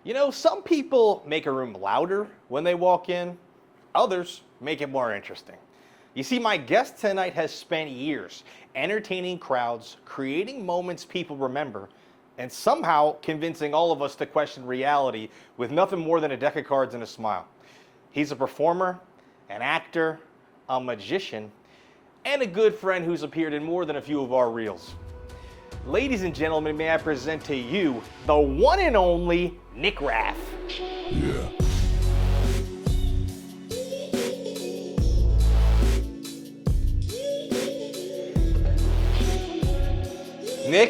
You know, some people make a room louder when they walk in, others make it more interesting. You see, my guest tonight has spent years entertaining crowds, creating moments people remember, and somehow convincing all of us to question reality with nothing more than a deck of cards and a smile. He's a performer, an actor, a magician, and a good friend who's appeared in more than a few of our reels. Ladies and gentlemen, may I present to you the one and only Nick Raff. Yeah. Nick,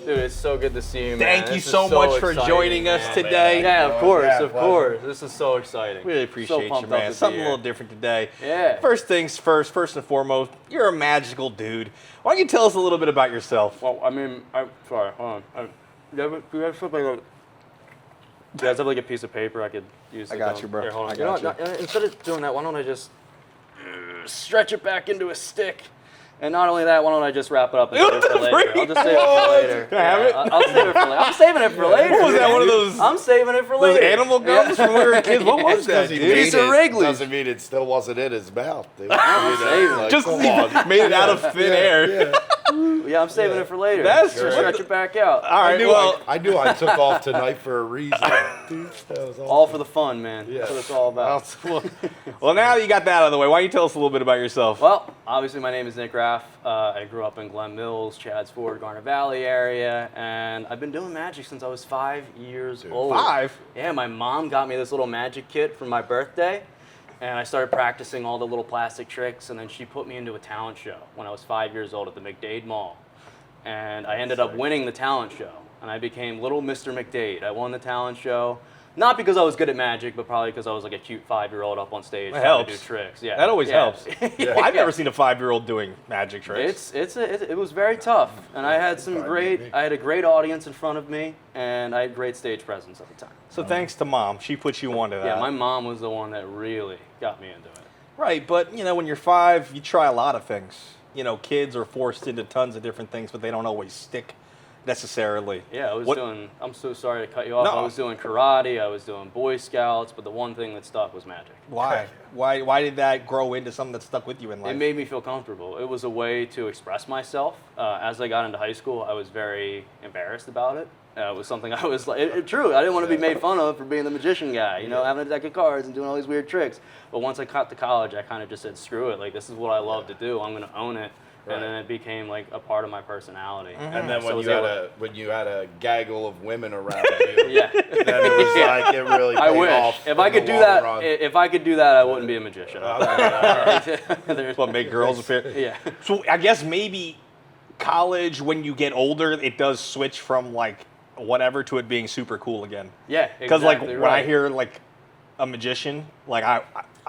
dude, it's so good to see you, man. Thank you so much for joining us today. Yeah, of course. This is so exciting. Really appreciate you, man. Something a little different today. Yeah. First things first and foremost, you're a magical dude. Why don't you tell us a little bit about yourself? Well, I mean, sorry, hold on. Do you guys have like a piece of paper I could use? I got you, bro. Here, hold on. I got you. Instead of doing that, why don't I just stretch it back into a stick? And not only that, why don't I just wrap it up and save it for later? I'll just save it for later. Can I have it? I'll save it for later. I'm saving it for later. What was that, one of those? I'm saving it for later. Those animal gums from when we were kids? What was that, dude? Piece of Wrigley's. Doesn't mean it still wasn't in his mouth, dude. Just made it out of thin air. Yeah, I'm saving it for later. That's Just stretch it back out. All right, I knew I took off tonight for a reason. Dude, that was all for the fun, man. Yeah. That's what it's all about. Well, now you got that out of the way, why don't you tell us a little bit about yourself? Well, obviously my name is Nick Raff. I grew up in Glen Mills, Chadds Ford, Garner Valley area, and I've been doing magic since I was 5 years old. 5? Yeah, my mom got me this little magic kit for my birthday, and I started practicing all the little plastic tricks, and then she put me into a talent show when I was 5 years old at the McDade Mall. And I ended up winning the talent show, and I became Little Mr. McDade. I won the talent show, not because I was good at magic, but probably because I was like a cute 5-year-old up on stage trying to do tricks. Yeah, that always helps. Well, I've never seen a 5-year-old doing magic tricks. It was very tough, and I had a great audience in front of me, and I had great stage presence at the time. So thanks to Mom, she put you onto that. Yeah, my mom was the one that really got me into it. Right, but you know, when you're 5, you try a lot of things. You know, kids are forced into tons of different things, but they don't always stick necessarily. Yeah, I'm so sorry to cut you off. No. I was doing karate, I was doing Boy Scouts, but the one thing that stuck was magic. Why? Why did that grow into something that stuck with you in life? It made me feel comfortable. It was a way to express myself. As I got into high school, I was very embarrassed about it. It was something I was like, true, I didn't want to be made fun of for being the magician guy, you know, having a deck of cards and doing all these weird tricks. But once I got to college, I kind of just said, screw it, like, this is what I love to do, I'm going to own it. Right. And then it became like a part of my personality. Mm-hmm. And then when you had a gaggle of women around you, yeah, then it was like it really paid I wish. off. If I could do that, if I could do that, I wouldn't be a magician. What make girls appear? Yeah. So I guess maybe college, when you get older, it does switch from like whatever to it being super cool again. Yeah, exactly. Because like when I hear like a magician, like I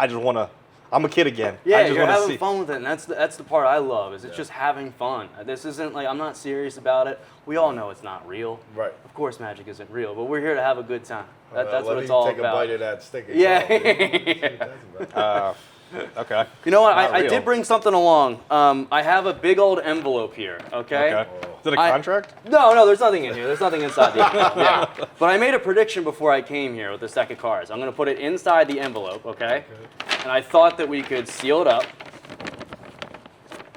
just want to. I'm a kid again. Yeah, I just you're having see. fun with it, and that's the part I love. Is it's just having fun. This isn't like I'm not serious about it. We all know it's not real. Right. Of course, magic isn't real, but we're here to have a good time. That's what it's all take about. A bite of that stick. Yeah. Okay. You know what? I did bring something along. I have a big old envelope here. Okay. Is it a contract? No, there's nothing in here. There's nothing inside the envelope. Yeah. But I made a prediction before I came here with this deck of cards. I'm going to put it inside the envelope, okay? And I thought that we could seal it up,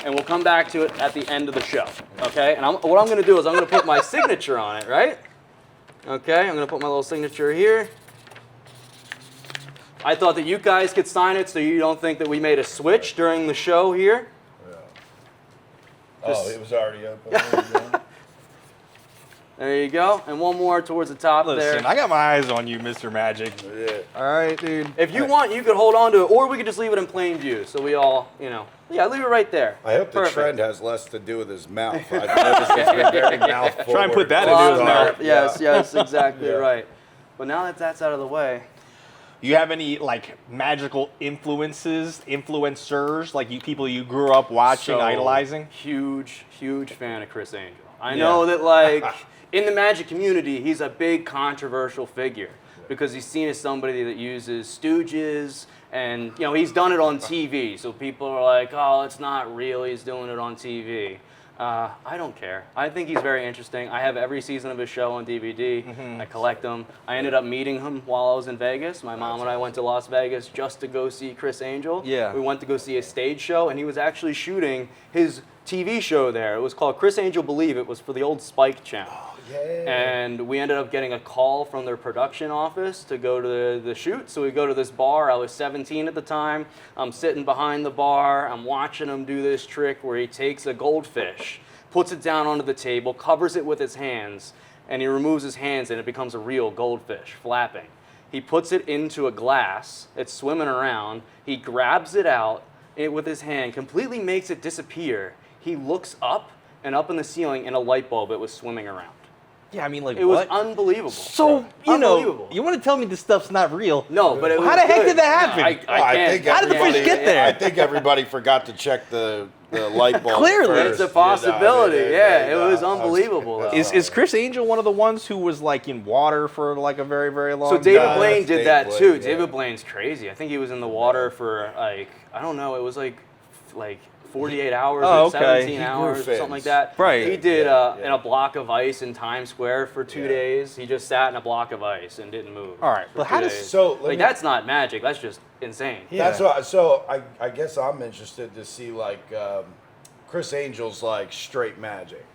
and we'll come back to it at the end of the show, okay? And what I'm going to do is I'm going to put my signature on it, right? Okay, I'm going to put my little signature here. I thought that you guys could sign it so you don't think that we made a switch during the show here. Oh, it was already open. There you go. And one more towards the top there. Listen, I got my eyes on you, Mr. Magic. Yeah. All right, dude. If you want, you could hold on to it, or we could just leave it in plain view so we all, yeah, leave it right there. I hope the trend has less to do with his mouth. I've noticed he's been very mouth forward. Try and put that into his mouth. Yes, exactly right. But now that that's out of the way. You have any like magical influencers, like people you grew up watching, idolizing? Huge fan of Chris Angel. I know that like in the magic community, he's a big controversial figure because he's seen as somebody that uses stooges, and he's done it on TV. So people are like, oh, it's not real. He's doing it on TV. I don't care. I think he's very interesting. I have every season of his show on DVD. I collect them. I ended up meeting him while I was in Vegas. My mom and I went to Las Vegas just to go see Chris Angel. Yeah. We went to go see a stage show, and he was actually shooting his TV show there. It was called Chris Angel Believe. It was for the old Spike channel. Yeah. And we ended up getting a call from their production office to go to the shoot. So we go to this bar. I was 17 at the time. I'm sitting behind the bar. I'm watching him do this trick where he takes a goldfish, puts it down onto the table, covers it with his hands, and he removes his hands and it becomes a real goldfish, flapping. He puts it into a glass. It's swimming around. He grabs it out with his hand, completely makes it disappear. He looks up, and up in the ceiling in a light bulb, it was swimming around. Yeah, I mean, like, It what? was unbelievable. So, you know, Unbelievable. you want to tell me this stuff's not real? No, but it was How the heck good. did that happen? I can't. How did the fish get there? I think everybody forgot to check the light bulb. Clearly. first. It's a possibility. You know, yeah, it they- was unbelievable. though. Is Chris Angel one of the ones who was like in water for like a very, very long So time? David No, Blaine that's did Dave that Blaine, too. yeah. David Blaine's crazy. I think he was in the water for like, I don't know, it was like 48 hours Oh, or okay. 17 He grew hours, fins. something like that. Right. He did Yeah, in a block of ice in Times Square for 2 days. He just sat in a block of ice and didn't move. All right, for but how 2 does- days. So, let like me- that's not magic. That's just insane. Yeah. That's what. So I guess I'm interested to see like Chris Angel's like straight magic.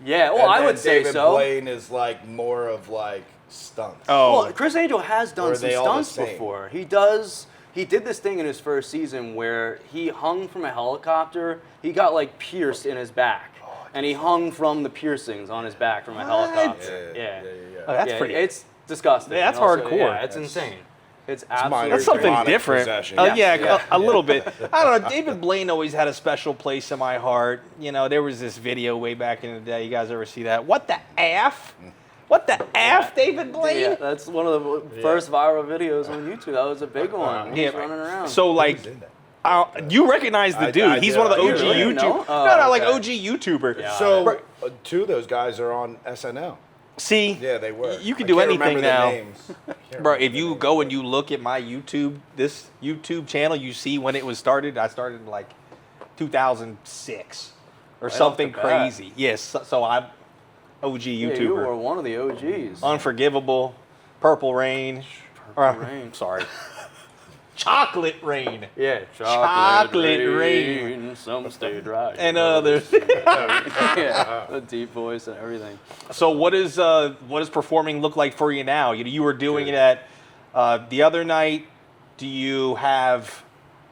Yeah, well, And I then would say David so. Blaine is like more of like stunts. Oh. Well, Chris Angel has Or done are some they all the stunts same? before. He did this thing in his first season where he hung from a helicopter. He got like pierced in his back, and he hung from the piercings on his back from a helicopter. Yeah, Oh, that's Yeah, pretty. It's disgusting. Yeah, that's And also, hardcore. Yeah, it's That's- insane. It's minor absolutely. That's something demonic different. possession. Yeah, Yeah. a little bit. I don't know. David Blaine always had a special place in my heart. You know, there was this video way back in the day. You guys ever see that? What the F? What the F, David Blaine? Yeah, that's one of the first viral videos on YouTube. That was a big one. He's running around. So, like, Who's in that? you recognize the dude. I He's do. one of the You OG really YouTubers. know? Oh, No, like okay. OG YouTuber. Yeah. So two of those guys are on SNL. See, Yeah, they were. You can I do can't anything remember the now. names. Can't bro. remember If the you names. go and you look at my this YouTube channel, you see when it was started. I started in like 2006 or Right something off the bat. crazy. Yes, so I'm OG Yeah, YouTuber. you were one of the OGs. Unforgivable, Purple Rain. Purple Rain. Sorry. Chocolate Rain. Yeah, Chocolate Rain. Some stay dry. And others. Yeah, the deep voice and everything. So what does performing look like for you now? You were doing it at the other night. Do you have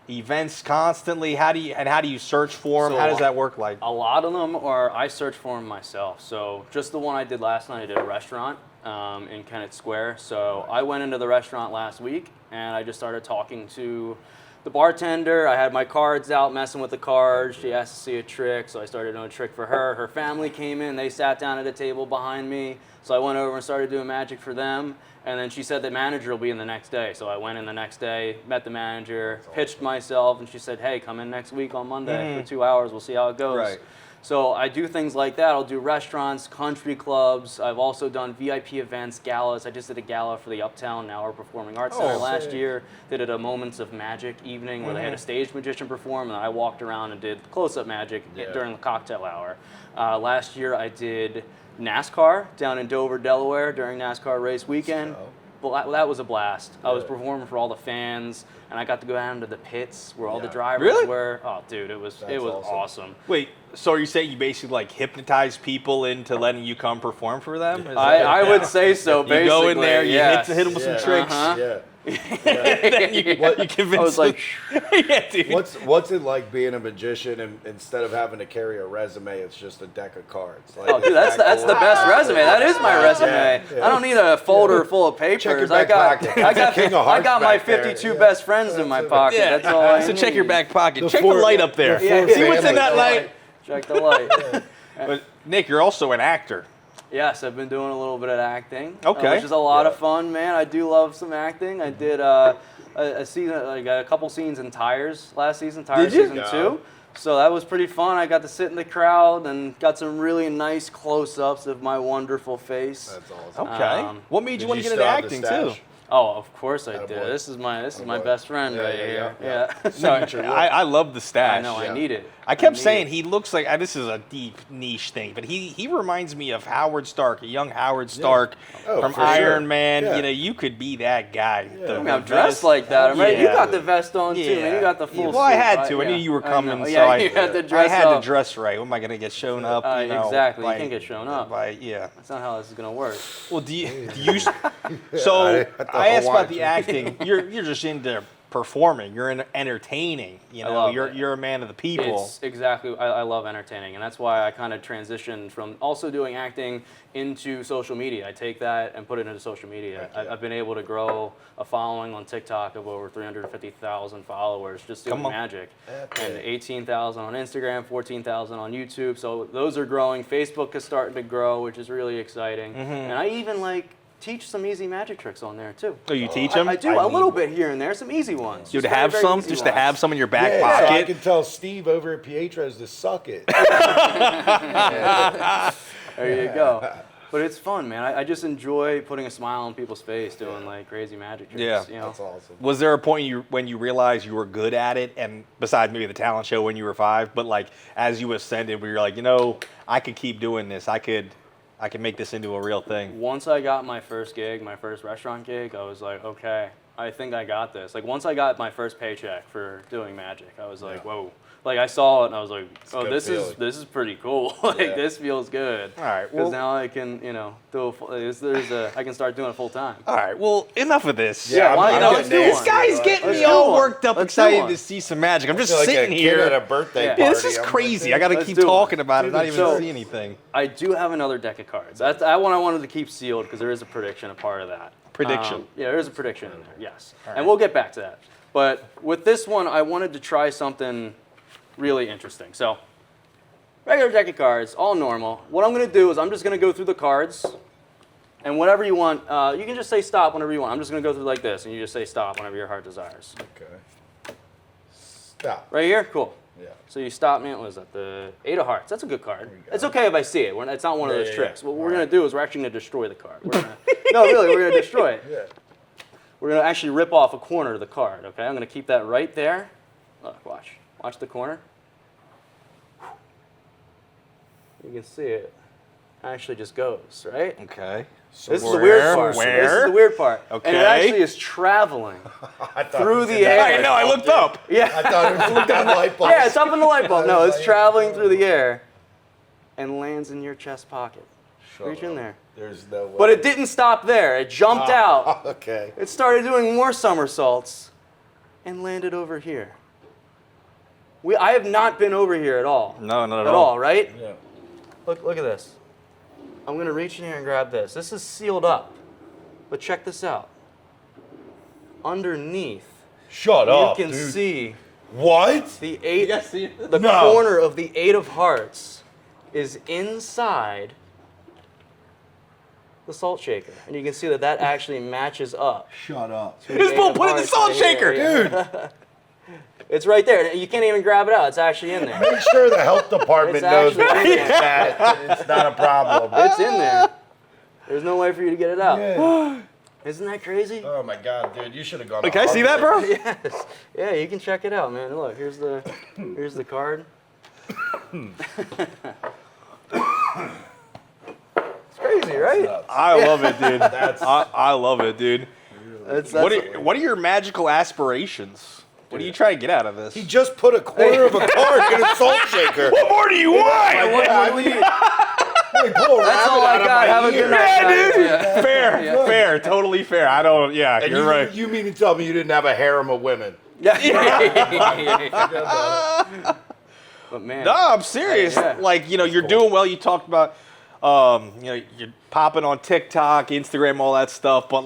events constantly? How do you search for them? So How does that work like? A lot of them are I search for them myself. So just the one I did last night, I did a restaurant in Kennett Square. So I went into the restaurant last week and I just started talking to the bartender. I had my cards out, messing with the cards. She asked to see a trick, so I started doing a trick for her. Her family came in. They sat down at a table behind me. So I went over and started doing magic for them. And then she said the manager will be in the next day. So I went in the next day, met the manager, pitched myself, and she said, hey, come in next week on Monday for 2 hours. We'll see how it goes. Right. So I do things like that. I'll do restaurants, country clubs. I've also done VIP events, galas. I just did a gala for the Uptown Now We're Performing Arts Center last year. They did a Moments of Magic evening where they had a stage magician perform, and I walked around and did close-up magic during the cocktail hour. Last year I did NASCAR down in Dover, Delaware during NASCAR race weekend. Well, that was a blast. I was performing for all the fans, and I got to go down to the pits where all the drivers Really? were. Oh, dude, it was awesome. Wait, so are you saying you basically like hypnotize people into letting you come perform for them? Is I would say so. you Basically, go in there, you yes. hit them with some tricks, Uh-huh. Yeah. then you convince I was like, them. Yeah, dude. What's it like being a magician and instead of having to carry a resume, it's just a deck of cards? Like, oh, dude, is that's that the cool? best resume. That is my resume. yeah. I don't need a folder full of papers. Check your I back got, pocket. I got, King of I Hearts got my back there. 52 Yeah. best friends in my pocket. Yeah. That's all I So need. check your back pocket. The Check four- the light up there. the four See what's in family that light. light. Check the light. But Nick, you're also an actor. Yes, I've been doing a little bit of acting. Okay. Which is a lot of fun, man. I do love some acting. I did a season, like a couple scenes in Tires last season, Tires Did you? season Yeah. 2. So that was pretty fun. I got to sit in the crowd and got some really nice close-ups of my wonderful face. That's awesome. Okay. What made you Did want to you get into still have the acting stash? too? Oh, of course I Attaboy. did. This is my Attaboy. best friend Yeah, right yeah, here. yeah, Yeah. Signature look. I love the stash. I know. Yeah. I need it. I kept need saying it. he looks like this is a deep niche thing, but he reminds me of Howard Stark, a young Howard Stark Oh, from for Iron sure. Man. Yeah. You know, you could be that guy. Yeah. I'm dressed like that. Right? You Yeah. got the vest on too, man. You got the full. Well, I suit, had right? to. I knew Yeah. you were I coming, know. so Yeah, I, you had to I dress had up. to dress right. What am I going to get shown up? You know, Exactly. by- You can't get shown up. Yeah. That's not how this is gonna work. Well, do you so at the I asked about Hawaiian the tree. acting. You're just into performing. You're entertaining. You I know, love you're it. you're a man of the people. It's exactly. I love entertaining, and that's why I kind of transitioned from also doing acting into social media. I take that and put it into social media. I've been able to grow a following on TikTok of over 350,000 followers just doing Come on. magic, Okay. and 18,000 on Instagram, 14,000 on YouTube. So those are growing. Facebook is starting to grow, which is really exciting. And I even teach some easy magic tricks on there too. So you teach them? I do a little bit here and there, some easy ones. You'd Just very, have very some, easy just to ones. have some in your back Yeah, so I pocket. can tell Steve over at Pietro's to suck it. There you go. But it's fun, man. I just enjoy putting a smile on people's face doing crazy magic tricks. Yeah. You know? That's awesome. Was there a point when you realized you were good at it, and besides maybe the talent show when you were 5, but as you ascended, where you're like, I could keep doing this. I could make this into a real thing. Once I got my first gig, my first restaurant gig, I was like, okay, I think I got this. Once I got my first paycheck for doing magic, I was like, whoa. I saw it and I was like, oh, good this feeling. is pretty cool. Yeah. This feels good. All right, Because well- now I can, do I can start doing it full time. All right, well, enough of this. Yeah, why I'm not? getting Let's do there. This one. guy's getting Let's me do all one. worked up, Let's do excited one. to see some magic. I'm just I feel like sitting a kid here. at a birthday Yeah. party. Yeah, this is I'm crazy. like, I got to Let's keep do it. talking about it, not even So- see anything. I do have another deck of cards. That one I wanted to keep sealed because there is a prediction a part of that. Prediction. Yeah, there is a prediction in there, yes. All right. And we'll get back to that. But with this one, I wanted to try something really interesting. So, regular deck of cards, all normal. What I'm going to do is I'm just going to go through the cards. And whatever you want, you can just say stop whenever you want. I'm just going to go through like this, and you just say stop whenever your heart desires. Okay. Stop. Right here? Cool. Yeah. So you stop me. What is that? The 8 of Hearts. That's a good card. we go. It's okay if I see it. It's not one of Yeah, those yeah, tricks. yeah. What we're going to do is we're actually going to destroy the card. We're gonna, no, really, we're going to destroy it. Yeah. We're going to actually rip off a corner of the card, okay? I'm going to keep that right there. Look, watch. Watch the corner. You can see it. Actually just goes, right? Okay. So This is the weird part. where? This is the weird part. Okay. And it actually is traveling. I thought Through it was the in that air. I know, I looked up. Yeah. I thought it was in that light bulb. Yeah, it's up in the light bulb. No, I was it's like, traveling through the air and lands in your chest pocket. Shut Reach in up. there. There's no way. But it didn't stop there. It jumped out. Okay. It started doing more somersaults and landed over here. I have not been over here at all. No, not At at all, all. right? Yeah. Look at this. I'm going to reach in here and grab this. This is sealed up. But check this out. Underneath, Shut up, you can dude. see What? the 8, the No. corner of the 8 of Hearts is inside the salt shaker. And you can see that actually matches up. Shut up. to This the fool 8 of put it in the Hearts salt right here, shaker. yeah. It's right there. You can't even grab it out. It's actually in there. Make sure the health department It's knows actually in there. that it's not a problem. It's in there. There's no way for you to get it out. Yeah. Isn't that crazy? Oh my God, dude! You should have gone. Wait, to can I see that, bro? Yes. Yeah, you can check it out, man. Look, here's the card. It's crazy, right? I love it, dude. That's I love it, dude. That's What are your magical aspirations? What are you trying to get out of this? He just put a quarter of a card in a salt shaker. What more do you want? I mean, hey, pull a That's rabbit all I out of got. my Have a ear. good night. Yeah, dude. Yeah. Fair, fair, totally fair. I don't. Yeah, And you're right. You mean to tell me you didn't have a harem of women? Yeah. But man, No, I'm serious. Yeah. Like, you're doing well. You talked about, you're popping on TikTok, Instagram, all that stuff. But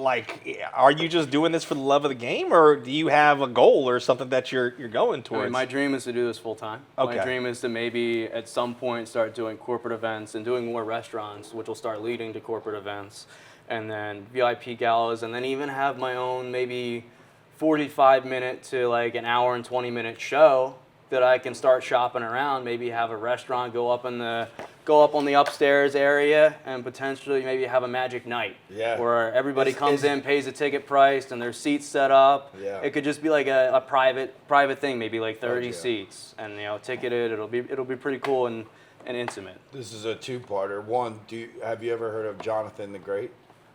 are you just doing this for the love of the game, or do you have a goal or something that you're going I towards? mean, my dream is to do this full time. Okay. My dream is to maybe at some point start doing corporate events and doing more restaurants, which will start leading to corporate events, and then VIP galas, and then even have my own maybe 45-minute to an hour and 20-minute show that I can start shopping around. Maybe have a restaurant go up in the go up on the upstairs area and potentially maybe have a magic night. Yeah. Where everybody comes in, pays a ticket price, and there's seats set up. Yeah. It could just be like a private thing, maybe like 30 yeah. seats, and ticketed. It'll be pretty cool and intimate. This is a two-parter. One, have you ever heard of Jonathan the Great?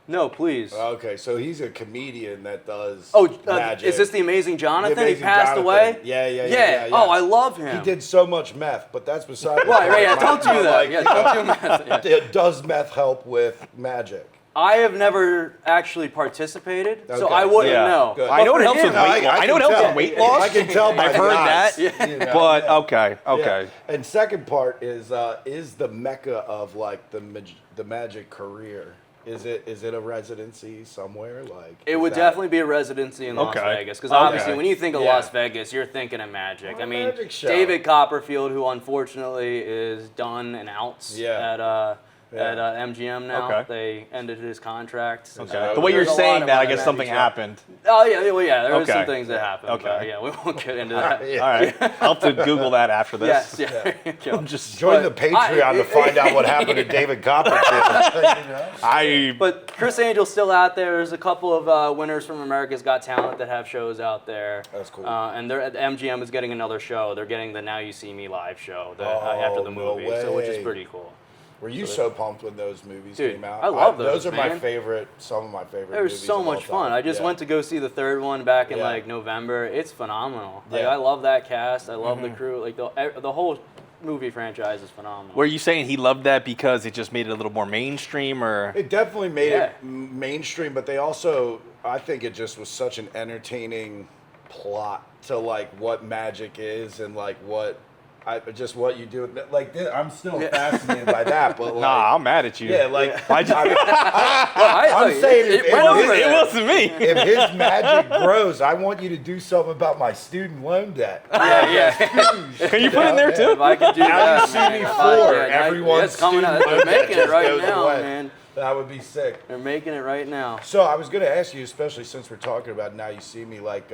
No, please. Okay, so he's a comedian that does magic. Is this the Amazing Jonathan? The Amazing He passed Jonathan. away? Yeah. Oh, I love him. He did so much meth, but that's beside the Right, point. yeah, don't do that. Like, Yeah, don't do meth. Yeah. Does meth help with magic? I have never actually participated, so Okay. I wouldn't Yeah. know. Good. I know But it for helps with him, weight loss. I know it helps with weight loss. I can tell by I've the heard eyes, that. you know, But yeah. okay. Yeah. And second part is the mecca of like the magic career. Is it a residency somewhere? Like It is would that- definitely be a residency in Las Okay. Vegas, because Okay. obviously when you think of Yeah. Las Vegas, you're thinking of magic. Well, I mean, magic show. David Copperfield, who unfortunately is done and outs Yeah. at MGM now. Okay. They ended his contract. Okay. So The way you're there's a lot saying of that, I other guess magic something shows. happened. Oh yeah, well yeah, there was Okay. some things that happened. Okay. But, yeah, we won't get into that. Yeah. All right. I'll have to Google that after this. Yes, yeah. there you go. Just Join the But Patreon to find out what happened to David Copperfield. You know? But Chris Angel's still out there. There's a couple of winners from America's Got Talent that have shows out there. That's cool. And MGM is getting another show. They're getting the Now You See Me live show after the no movie, which is way. pretty cool. Were you so pumped when those movies Dude, came out? I love Those those, are my man. favorite. Some of my favorite. It was movies so of all much fun. time. I just Yeah. went to go see the third one back in Yeah. like November. It's phenomenal. Like, Yeah. I love that cast. I love the crew. Like the whole movie franchise is phenomenal. Were you saying he loved that because it just made it a little more mainstream, or? It definitely made Yeah. it mainstream, but they also, I think it just was such an entertaining plot to like what magic is and like what you do. Like I'm still fascinated by that, but like, Nah, I'm mad at you. yeah, like Why'd you- I'm saying it went over it there. wasn't me. if his magic grows, I want you to do something about my student loan debt. Yeah. Can you put it in there too? If I could do Now that, you see man. me If four. yeah, Everyone's it's coming out. student They're loan making debt it right just goes now, away. man. That would be sick. They're making it right now. So I was going to ask you, especially since we're talking about Now You See Me, like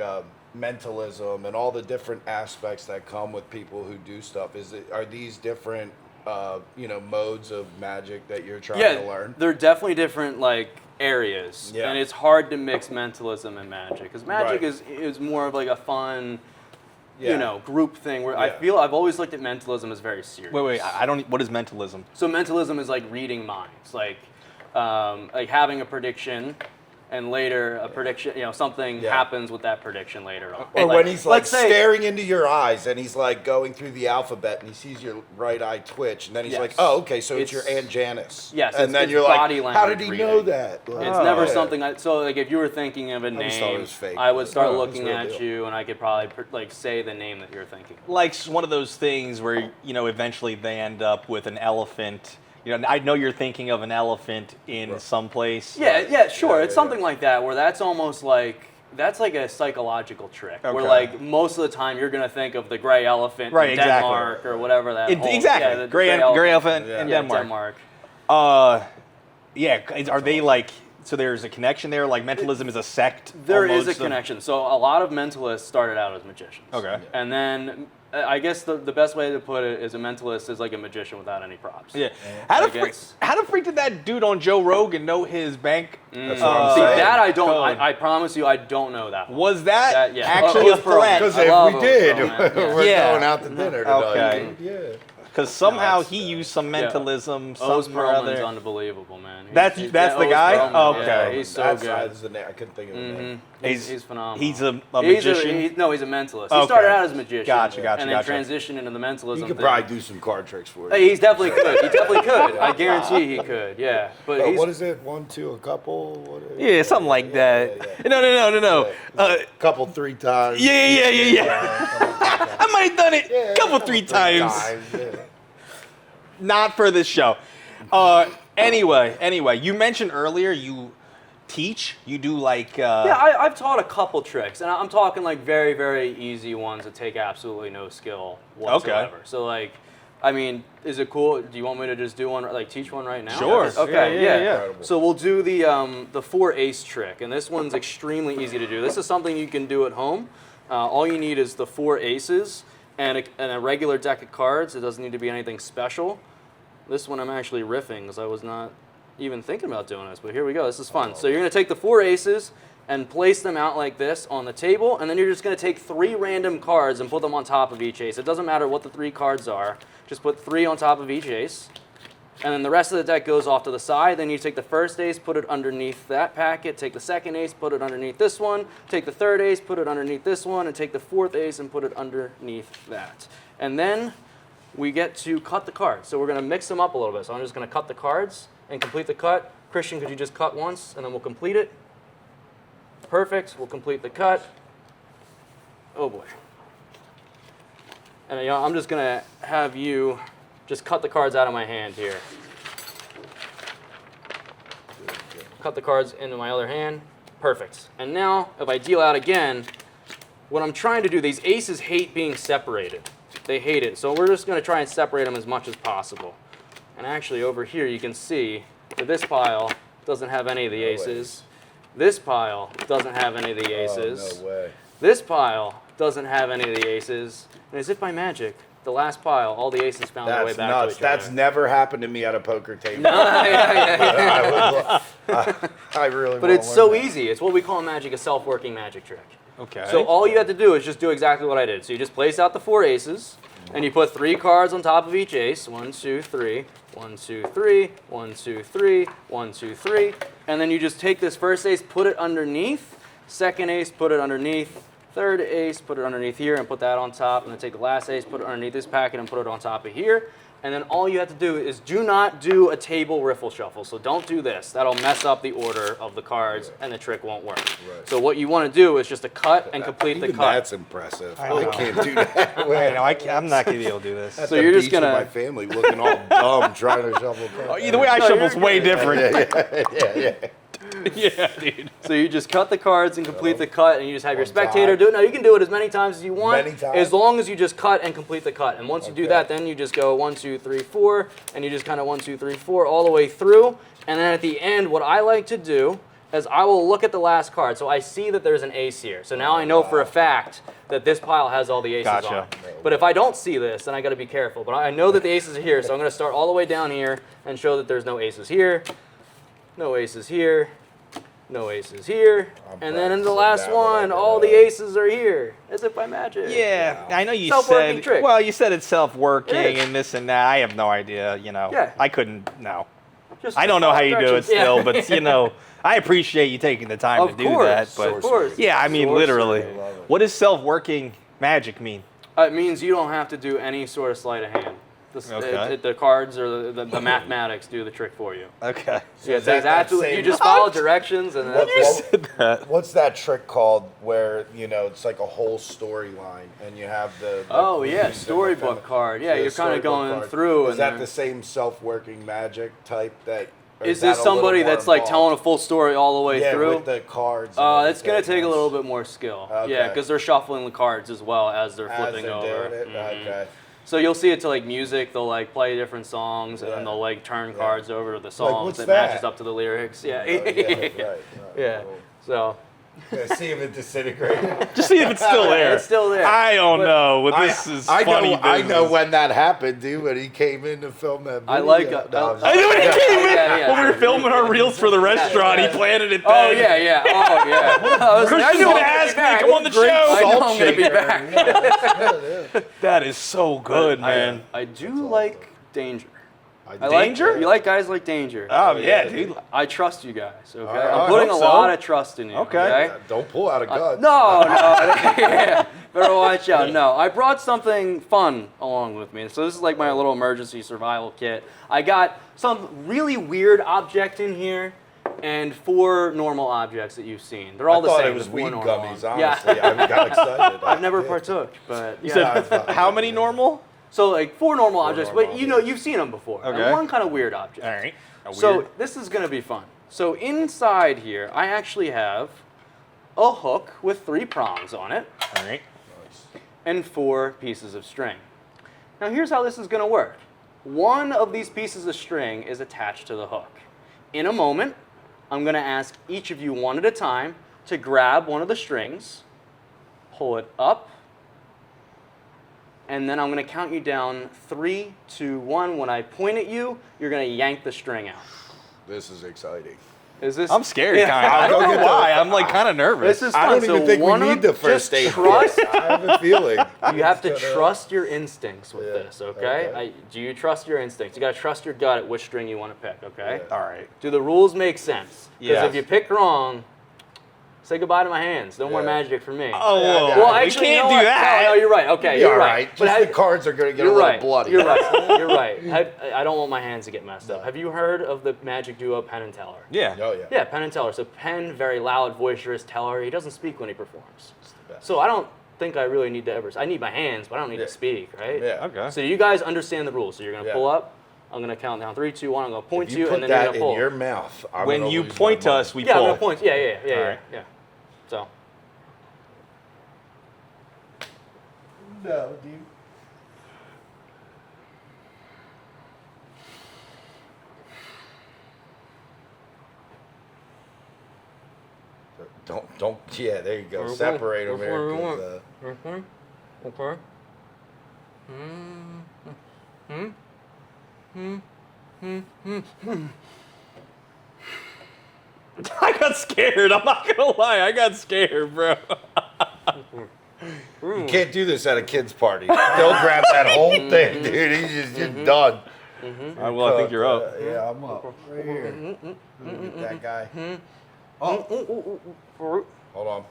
mentalism and all the different aspects that come with people who do stuff. Are these different, modes of magic that you're trying to learn? They're definitely different like areas, Yeah. and it's hard to mix mentalism and magic because magic Right. is more of like a fun, Yeah. group thing. Where I Yeah. feel I've always looked at mentalism as very serious. Wait. I don't. What is mentalism? So mentalism is like reading minds, like having a prediction, and later a prediction. Something Yeah. happens with that prediction later on. Or when he's like let's say- staring into your eyes and he's like going through the alphabet and he sees your right eye twitch and then he's Yes. like, oh, okay, so it's your It's- Aunt Janice. Yes, and it's- then it's you're body like, how did language he know reading. that? Like, It's never yeah. something. So like if you were thinking of a just thought it name, was fake. I would start No, it's looking real at deal. you, and I could probably say the name that you're thinking. Like one of those things where eventually they end up with an elephant. I know you're thinking of an elephant in some place. Yeah, sure. Yeah, It's yeah, something like that where that's almost like a psychological trick. Where Okay. like most of the time you're gonna think of the gray elephant Right, in exactly. Denmark or whatever that. Exactly. the Gray elephant Yeah. in Yeah, Denmark. Denmark. Are they like? So there's a connection there. Like mentalism is a sect. There is a almost of- connection. So a lot of mentalists started out as magicians. Okay. And then I guess the best way to put it is a mentalist is like a magician without any props. Yeah. How Like the freak? it's- How the freak did that dude on Joe Rogan know his bank? That's what I'm See, saying. that I don't. code? I promise you, I don't know that one. Was that, That- yeah. actually a Oath Pearl. threat? Because I if love we Oath did, Pearl, man. Yeah. we're Yeah. going out to dinner tonight. Okay. Yeah. Because somehow that's he the- used some mentalism, Oz something or Perlman's other. unbelievable, man. That's the guy? Perlman, Okay. Yeah, he's so That's good. the name. I couldn't think of the name. He's phenomenal. He's a He's magician. no, he's a mentalist. He Okay. started out as a magician. Gotcha, And then gotcha. transitioned into the mentalism. He could thing. probably do some card tricks for you. Hey, he's definitely could. He definitely could. I guarantee he could. Yeah, but he's, What is it? 1, 2, a couple? What is Yeah, something like that. No. Couple, 3 times. Yeah. I might have done it a couple, 3 times. Yeah. Not for this show. Anyway, you mentioned earlier you teach. You do like. yeah, I've taught a couple tricks, and I'm talking like very, very easy ones that take absolutely no skill whatsoever. So like, I mean, is it cool? Do you want me to just do one, like teach one right now? Sure. Okay. Yeah. Incredible. So we'll do the 4 ace trick, and this one's extremely easy to do. This is something you can do at home. All you need is the 4 aces and a regular deck of cards. It doesn't need to be anything special. This one I'm actually riffing because I was not even thinking about doing this, but here we go. This is fun. So you're going to take the 4 aces and place them out like this on the table, and then you're just going to take 3 random cards and put them on top of each ace. It doesn't matter what the 3 cards are. Just put 3 on top of each ace. And then the rest of the deck goes off to the side. Then you take the first ace, put it underneath that packet, take the second ace, put it underneath this one, take the third ace, put it underneath this one, and take the 4th ace and put it underneath that. And then we get to cut the cards. So we're going to mix them up a little bit. So I'm just going to cut the cards and complete the cut. Christian, could you just cut once, and then we'll complete it? Perfect. We'll complete the cut. Oh, boy. And I'm just going to have you just cut the cards out of my hand here. Cut the cards into my other hand. Perfect. And now, if I deal out again, what I'm trying to do, these aces hate being separated. They hate it. So we're just going to try and separate them as much as possible. And actually, over here, you can see that this pile doesn't have any of the aces. This pile doesn't have any of the aces. Oh, no way. This pile doesn't have any of the aces. And as if by magic, the last pile, all the aces found their way That's back nuts. to each other. That's never happened to me at a poker table. Yeah. I really. But it's so easy. It's what we call in magic a self-working magic trick. Okay. So all you have to do is just do exactly what I did. So you just place out the 4 aces, and you put 3 cards on top of each ace. 1, 2, 3. 1, 2, 3. 1, 2, 3. 1, 2, 3. And then you just take this first ace, put it underneath. Second ace, put it underneath. Third ace, put it underneath here and put that on top. And then take the last ace, put it underneath this packet and put it on top of here. And then all you have to do is do not do a table riffle shuffle. So don't do this. That'll mess up the order of the cards and the trick won't work. Right. So what you want to do is just to cut and complete the Even cut. That's impressive. I I know. can't do that. I know, I'm not going to be able to do this. At So the you're just beach with gonna- my family looking all dumb trying to shuffle cards. The way I No, shuffle's you're way good. different. Yeah. Yeah, dude. So you just cut the cards and complete the cut, and you just have your On spectator top. do it. Now you can do it as many times as you want, Many times? as long as you just cut and complete the cut. And once you do Okay. that, then you just go 1, 2, 3, 4, and you just kind of 1, 2, 3, 4 all the way through. And then at the end, what I like to do is I will look at the last card. So I see that there's an ace here. So now I know for a fact that this pile has all the aces Gotcha. on. But if I don't see this, then I got to be careful. But I know that the aces are here, so I'm going to start all the way down here and show that there's no aces here, no aces here. No aces here, and then in the last practicing that one, when I all get the up. aces are here, as if by magic. Yeah, I know you Self-working said. trick. Well, you said it's self-working It is. and this and that. I have no idea. Yeah. I couldn't. No, Just I don't know how you do it directions. Yeah. still, but I appreciate you taking the time Of to do that. course, But of course. yeah, I mean, Sorcery. literally, I love it. what does self-working magic mean? It means you don't have to do any sort of sleight of hand. Okay. The cards or the mathematics do the trick for you. Okay. Yeah, is that it's absolutely. same- You just follow directions, and that's You it. said that. What's that trick called where, it's like a whole storyline and you have the Oh, clues yeah, and the storybook card. Yeah, the you're kinda storybook going card. through Is and that then- the same self-working magic type that? or Is that this a little somebody more that's like involved? telling a full story all the way Yeah, through? with the cards. and It's going to everything. take a little bit more skill. Okay. Yeah, because they're shuffling the cards as well as they're As flipping they're over. doing it? Mhm. Okay. So you'll see it to like music. They'll like play different songs, and then Yeah. they'll like turn Yeah. cards over to the songs what's that that? matches up to the lyrics. Yeah. Oh, yeah, right. Yeah. So Yeah, see if it disintegrated. Just see if it's still there. it's still there. I don't But know. But this is funny I know business. when that happened, dude. When he came in to film that video. I like- No, I- I'm just- I knew when he came in. Yeah. When we were filming our reels for the restaurant, he planted it. Oh then. yeah. Oh yeah. I was- I Christian's knew gonna I'm ask me back. to come on the Great show. I know salt I'm gonna be shaker. back. Yeah. That is so good, man. I do like danger. I Danger? Like, you like guys like danger. Oh yeah, dude. I trust you guys. Okay. right, I'm I putting a hope so. lot of trust in you. Okay. Okay. Don't pull out a gun. No. Yeah. Better watch out. No, I brought something fun along with me. So this is like my little emergency survival kit. I got some really weird object in here and 4 normal objects that you've seen. They're all I the thought same. it was just 4 weed normal gummies, ones. honestly. Yeah. I got excited. I've never partook, but You yeah. said how many normal? So like 4 normal objects, normal but you've seen them before. Okay. And one kind of weird object. All right. So this is going to be fun. So inside here, I actually have a hook with 3 prongs on it All right. and 4 pieces of string. Now here's how this is going to work. One of these pieces of string is attached to the hook. In a moment, I'm going to ask each of you one at a time to grab one of the strings, pull it up, and then I'm going to count you down 3, 2, 1. When I point at you, you're going to yank the string out. This is exciting. Is this? I'm scared, Yeah. kind of. I don't know why. I'm like kind of nervous. This is I fun. don't even So think we one of need the them, first just aid. trust. I have a feeling. You have to It's gonna- trust your instincts with Yeah, this, okay? okay. Do you trust your instincts? You got to trust your gut at which string you want to pick, okay? Yeah. All right. Do the rules make sense? Because Yes. if you pick wrong, say goodbye to my hands. No more Yeah. magic for me. Oh, Yeah, well, yeah. well, you actually, can't you know do what? that. No, you're right. Okay, You're you're all right. right. Just the cards are going to get a You're little right. bloody. You're right. You're right. I don't want my hands to get messed up. Have you heard of the magic duo Penn and Teller? Yeah. Oh, yeah. Yeah, Penn and Teller. So Penn, very loud, boisterous. Teller, he doesn't speak when he performs. It's the best. So I don't think I really need to ever. I need my hands, but I don't need Yeah. to speak, right? Yeah. Okay. So you guys understand the rules. So you're gonna Yeah. pull up. I'm gonna count down 3, 2, 1. I'm gonna point If to you you, put and then you're that gonna in pull. your mouth, I'm When gonna you lose my point to mind. us, we Yeah, I'm pull. gonna point. Yeah. All right. Yeah. So. No, dude. Don't. Yeah, there you go. Okay. Separate them That's what we here. want. 'Cause, Okay. I got scared. I'm not gonna lie. I got scared, bro. you can't do this at a kid's party. They'll grab that whole thing, dude. You're done. Well, I think you're up. Yeah, I'm up. Right here. Get that guy. Oh, hold on.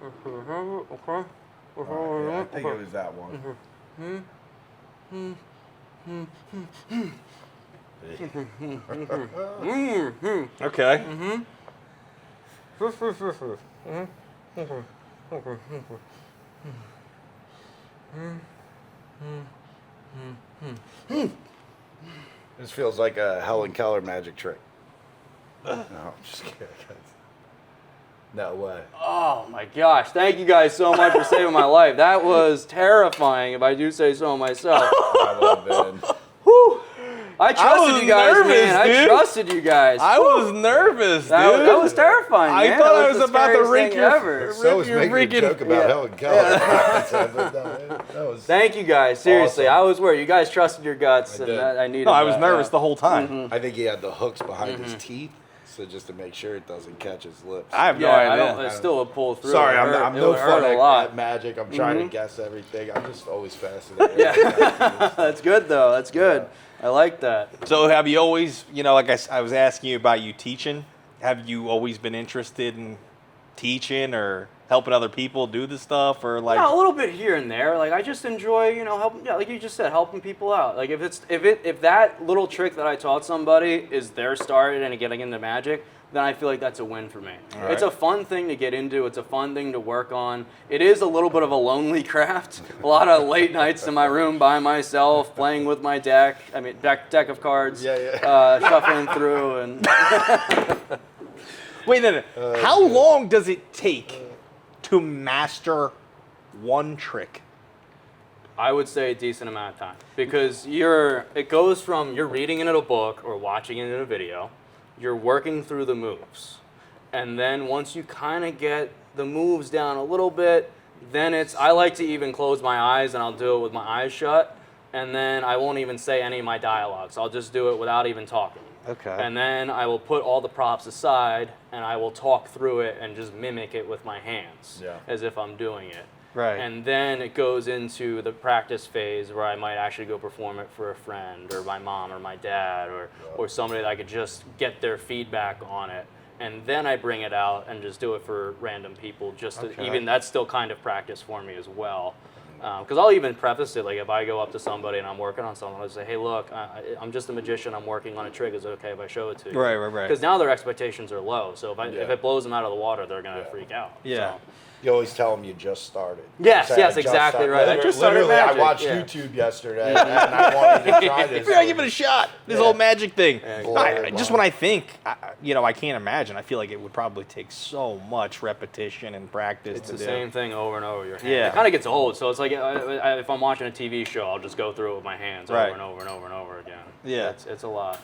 Okay. All right, yeah, I think it was that one. Okay. This feels like a Helen Keller magic trick. No, I'm just kidding. No way. Oh my gosh! Thank you guys so much for saving my life. That was terrifying, if I do say so myself. I would have been. Whew. I trusted was you guys, nervous, man. I dude. trusted you guys. I was nervous, dude. That was terrifying. I man. thought That I was the about to scariest rip thing your- ever. So was You're making a freaking- joke about Yeah. Helen Keller. That was. Thank you guys. Seriously, Awesome. I was worried. You guys trusted your guts, I and did. I needed. No, I was that, nervous yeah. the whole time. I think he had the hooks behind his teeth, so just to make sure it doesn't catch his lips. I have no Yeah, idea. I don't. It still would pull through. Sorry, It I'm, hurt- I'm it no would hurt fun a lot. at magic. I'm trying to guess everything. I'm just always fascinated. Yeah. That's good though. That's good. I like that. So have you always, like I was asking you about you teaching, have you always been interested in teaching or helping other people do this stuff, or like? Yeah, a little bit here and there. Like I just enjoy, helping. Yeah, like you just said, helping people out. Like if that little trick that I taught somebody is their start and getting into magic, then I feel like that's a win for me. All It's right. a fun thing to get into. It's a fun thing to work on. It is a little bit of a lonely craft. A lot of late nights in my room by myself, playing with my deck. I mean, deck of cards. Yeah. Shuffling through and. Wait, no. How long does it take to master one trick? I would say a decent amount of time because it goes from you're reading it in a book or watching it in a video, you're working through the moves, and then once you kind of get the moves down a little bit, then I like to even close my eyes and I'll do it with my eyes shut, and then I won't even say any of my dialogues. I'll just do it without even talking. Okay. And then I will put all the props aside and I will talk through it and just mimic it with my hands as if I'm doing it. Right. And then it goes into the practice phase where I might actually go perform it for a friend or my mom or my dad or somebody that I could just get their feedback on it. And then I bring it out and just do it for random people. Even that's still kind of practice for me as well. Because I'll even preface it, like if I go up to somebody and I'm working on something, I'll say, hey, look, I'm just a magician. I'm working on a trick. Is it okay if I show it to you? Right. Because now their expectations are low. So if it blows them out of the water, they're going to freak out. Yeah. So. You always tell them you just started. Yes, Say, yes, "I just exactly started." right. I just started Literally, magic, I watched yeah. YouTube yesterday, and I wanted to try this. Figure out, give it a shot. This whole magic thing. Blow I, your just mind. when I think, I can't imagine. I feel like it would probably take so much repetition and practice It's to the do. same thing over and over. Your hand. Yeah. It kind of gets old. So it's like if I'm watching a TV show, I'll just go through it with my hands Right. over and over and over and over again. Yeah. It's a lot.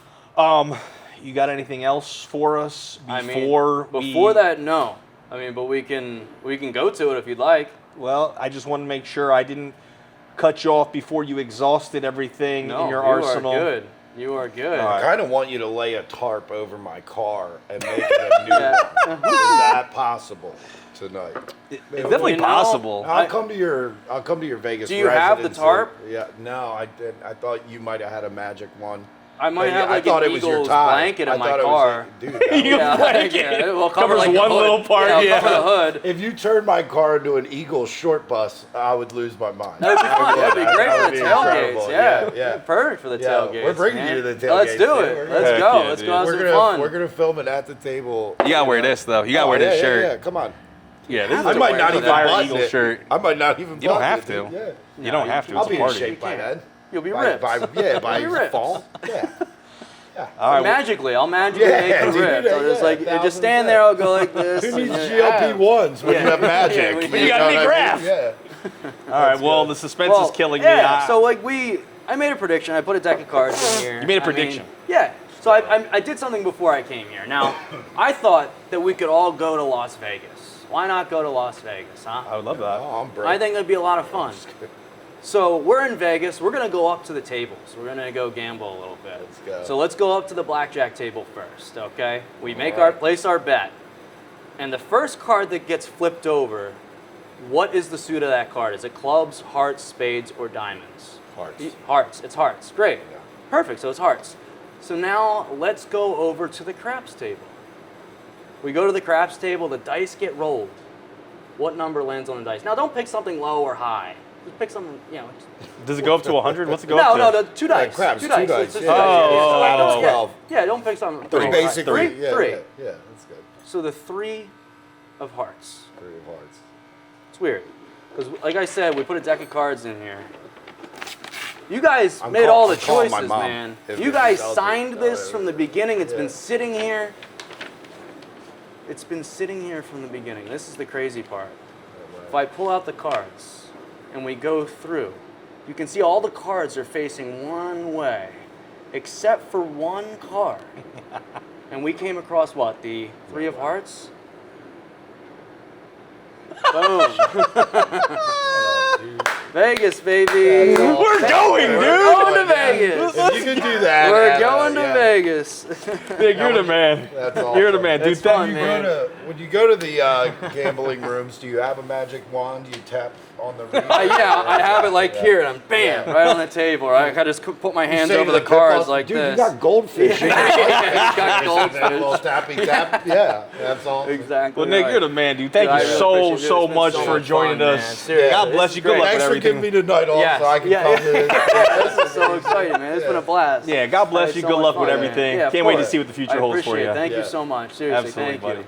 You got anything else for us I mean, before before that, no. I mean, but we can go to it if you'd like. Well, I just want to make sure I didn't cut you off before you exhausted everything No, in your you arsenal. are good. You are good. All I right. kind of want you to lay a tarp over my car and make it a new one. Is that possible tonight? It's definitely You know, possible. I'll come to your Vegas. Do you have the residency. tarp? Yeah. No, I did. I thought you might have had a magic one. I might But have I like thought an it was your Eagles tie. blanket I in my thought it was car. dude, that was- Eagle blanket. Yeah, well, cover Covers like the one hood. little part, Yeah, yeah. cover the hood. If you turned my car into an Eagle short bus, I would lose my mind. That'd be fun. That'd be great That for would the be tailgates. incredible. Yeah. Yeah. Perfect for the Yeah, tailgates. we're bringing man. you to the Let's tailgates, do too. it. We're Let's Heck go. yeah, Let's dude. go have We're some gonna fun. we're gonna film it at the table. You gotta wear this though. You gotta wear this shirt. Yeah, come on. Yeah, this is I a might not even Fire button Eagle it. shirt. I might not even. You don't button have it, to. dude. Yeah. You don't have to. I'll It's be a in party. shape by then. You'll be By ripped. by You'll be ripped. fall. Yeah. All right. Magically, I'll magically Yeah, make dude, you ripped. I'll just like just stand 1000%. there. I'll go like this. Who and needs then- GLP-1s when you have magic? Yeah, when you got know Nick what I Raff. mean? Yeah. All right. Well, the suspense Well, is killing yeah, me. so like I made a prediction. I put a deck of cards in here. You made a I mean, prediction? Yeah. So I did something before I came here. Now, I thought that we could all go to Las Vegas. Why not go to Las Vegas, huh? I would love that. Oh, I'm broke. I think it'd be a lot of fun. So we're in Vegas. We're gonna go up to the tables. We're gonna go gamble a little bit. Let's go. So let's go up to the blackjack table first, okay? We make right. place our bet, and the first card that gets flipped over, what is the suit of that card? Is it clubs, hearts, spades, or diamonds? Hearts. Hearts. It's hearts. Great. Yeah. Perfect. So it's hearts. So now let's go over to the craps table. We go to the craps table. The dice get rolled. What number lands on the dice? Now don't pick something low or high. Just pick something, you know. Does it go up to 100? What's it go up No, to? no, two dice. craps, Two two dice. dice, It's just yeah. two dice. Oh, Yeah, oh, yeah. 12. Yeah, don't pick something. Three, low. basically. Three. Yeah, Three. Yeah, that's good. So the 3 of hearts. 3 of hearts. It's weird. Because, like I said, we put a deck of cards in here. You guys I'm made call- all the I'm calling my choices, mom. man. If You it guys tells me. signed No, this yeah, from the yeah. beginning. It's Yeah. been sitting here. It's been sitting here from the beginning. This is the crazy part. If I pull out the cards and we go through, you can see all the cards are facing one way, except for one card. And we came across what? The 3 of hearts? Boom. Vegas, baby. We're going, dude. We're going to Vegas. If you could do that. We're going to Vegas. Nick, you're the man. That's You're the awesome. man, dude. It's Thank fun, you. man. When you go to the gambling rooms, do you have a magic wand? Do you tap on the ring? Yeah, I have it like here, and I'm bam, right on the table. Right? I just put my hands Say over to the cards people, like dude, this. you got goldfish. Yeah, it's got That little goldfish. tappy tap. Yeah, that's all. Exactly. Well, Nick, right. you're the man, dude. Thank Dude, I you really so, appreciate it. so It's been much so for much joining fun, man. us. Seriously, God this bless is you. Good great. luck with Thanks for everything. giving me the night off Yes. so I can Yeah, come yeah. to this. This is so exciting, man. It's been a blast. Yeah, God bless Had you. so Good much luck with fun. everything. Yeah, of Can't wait to course. see what the future I holds for appreciate you. it. Thank you Yeah. so much. Seriously, Absolutely, thank buddy. you.